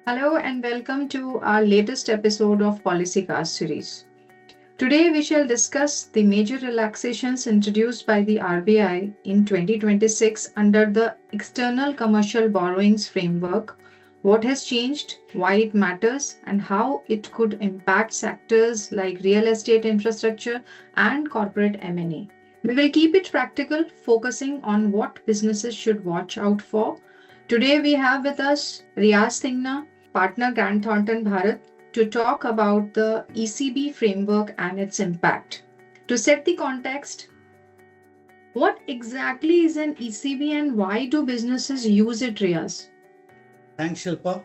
Hello and welcome to our latest episode of PolicyCast series. Today we shall discuss the major relaxations introduced by the RBI in 2026 under the External Commercial Borrowings Framework, what has changed, why it matters, and how it could impact sectors like real estate infrastructure and corporate M&A. We will keep it practical, focusing on what businesses should watch out for. Today we have with us Riaz Thingna, partner Grant Thornton Bharat, to talk about the ECB framework and its impact. To set the context, what exactly is an ECB and why do businesses use it, Riaz? Thanks, Shilpa.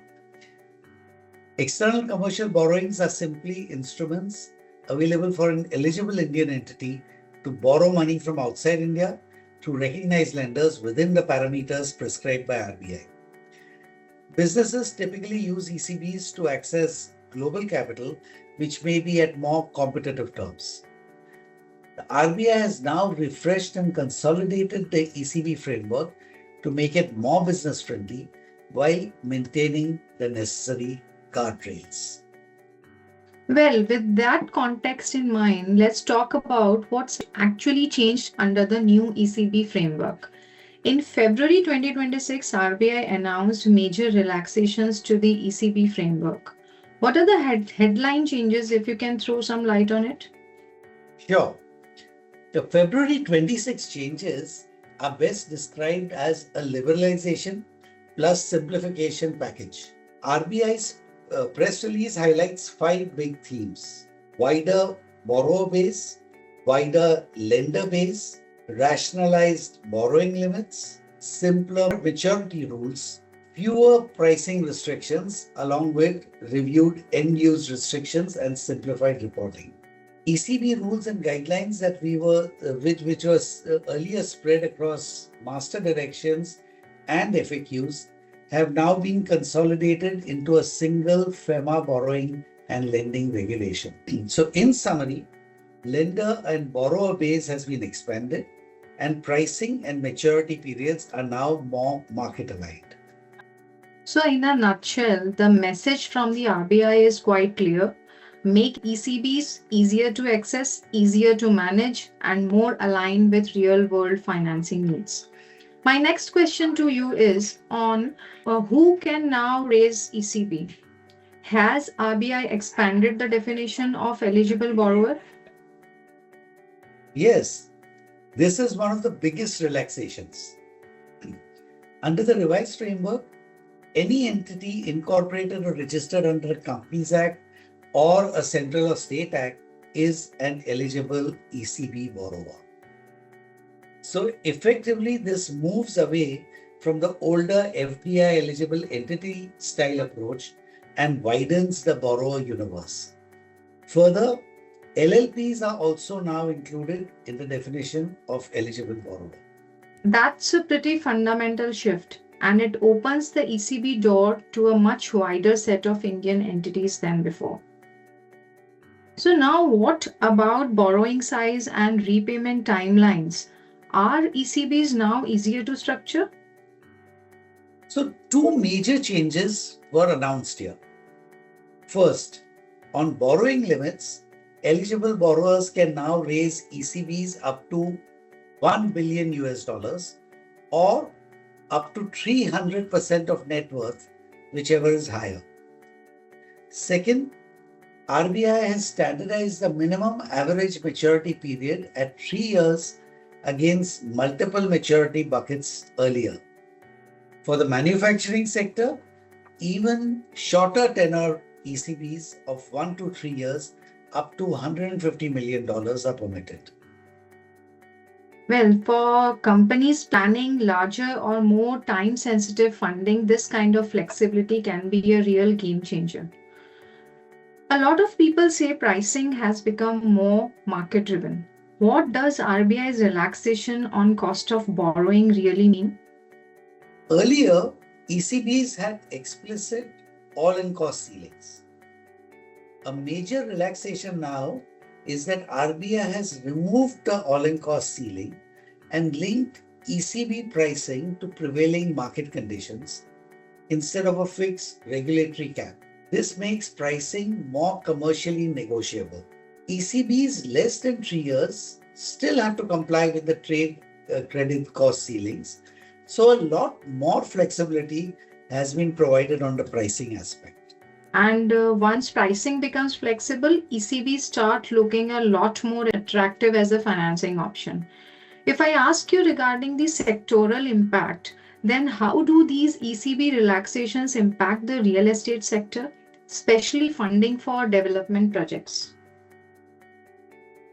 External commercial borrowings are simply instruments available for an eligible Indian entity to borrow money from outside India to recognized lenders within the parameters prescribed by RBI. Businesses typically use ECBs to access global capital, which may be at more competitive terms. The RBI has now refreshed and consolidated the ECB framework to make it more business friendly while maintaining the necessary guardrails. Well, with that context in mind, let's talk about what's actually changed under the new ECB framework. In February 2026, RBI announced major relaxations to the ECB framework. What are the headline changes, if you can throw some light on it? Sure. The February 26 changes are best described as a liberalization plus simplification package. RBI's press release highlights 5 big themes: wider borrower base, wider lender base, rationalized borrowing limits, simpler maturity rules, fewer pricing restrictions, along with reviewed end-use restrictions and simplified reporting. ECB rules and guidelines that which was earlier spread across master directions and FAQs have now been consolidated into a single FEMA borrowing and lending regulation. So in summary, lender and borrower base has been expanded and pricing and maturity periods are now more market aligned. So, in a nutshell, the message from the RBI is quite clear: make ECBs easier to access, easier to manage, and more aligned with real world financing needs. My next question to you is on who can now raise ECB? Has RBI expanded the definition of eligible borrower? Yes, this is one of the biggest relaxations. Under the revised framework, any entity incorporated or registered under a Companies Act or a Central or State Act is an eligible ECB borrower. So effectively, this moves away from the older FDI eligible entity style approach and widens the borrower universe. Further, LLPs are also now included in the definition of eligible borrower. That's a pretty fundamental shift, and it opens the ECB door to a much wider set of Indian entities than before. So, now what about borrowing size and repayment timelines? Are ECBs now easier to structure? So, 2 major changes were announced here. First, on borrowing limits, eligible borrowers can now raise ECBs up to $1 billion or up to 300% of net worth, whichever is higher. Second, RBI has standardized the minimum average maturity period at 3 years against multiple maturity buckets earlier. For the manufacturing sector, even shorter tenor ECBs of 1 to 3 years up to $150 million are permitted. Well, for companies planning larger or more time sensitive funding, this kind of flexibility can be a real game changer. A lot of people say pricing has become more market driven. What does RBI's relaxation on cost of borrowing really mean? Earlier, ECBs had explicit all-in cost ceilings. A major relaxation now is that RBI has removed the all-in cost ceiling and linked ECB pricing to prevailing market conditions, instead of a fixed regulatory cap. This makes pricing more commercially negotiable. ECBs less than 3 years still have to comply with the trade credit cost ceilings. So a lot more flexibility has been provided on the pricing aspect. And once pricing becomes flexible, ECB start looking a lot more attractive as a financing option. If I ask you regarding the sectoral impact, then how do these ECB relaxations impact the real estate sector, especially funding for development projects?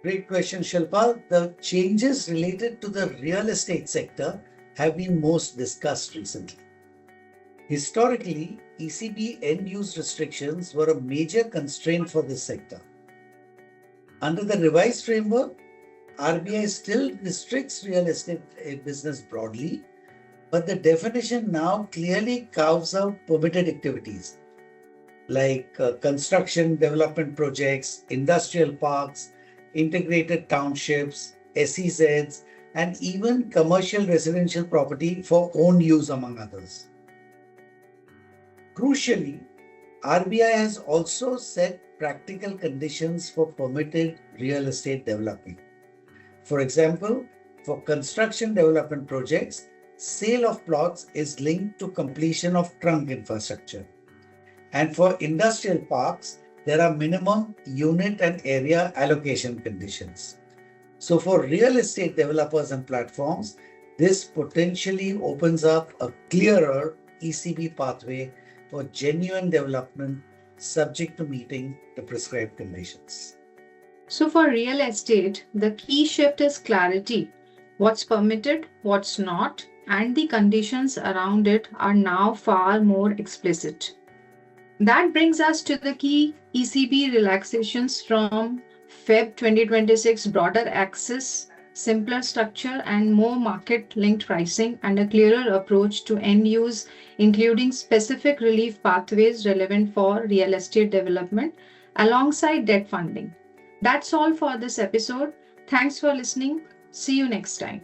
Great question, Shilpa. The changes related to the real estate sector have been most discussed recently. Historically, ECB end-use restrictions were a major constraint for this sector. Under the revised framework, RBI still restricts real estate business broadly, but the definition now clearly carves out permitted activities like construction development projects, industrial parks, integrated townships, SEZs, and even commercial residential property for own use, among others. Crucially, RBI has also set practical conditions for permitted real estate development. For example, for construction development projects, sale of plots is linked to completion of trunk infrastructure. And for industrial parks, there are minimum unit and area allocation conditions. So for real estate developers and platforms, this potentially opens up a clearer ECB pathway for genuine development subject to meeting the prescribed conditions. So for real estate, the key shift is clarity. What's permitted, what's not, and the conditions around it are now far more explicit. That brings us to the key ECB relaxations from Feb 2026: broader access, simpler structure, and more market-linked pricing, and a clearer approach to end use, including specific relief pathways relevant for real estate development alongside debt funding. That's all for this episode. Thanks for listening. See you next time.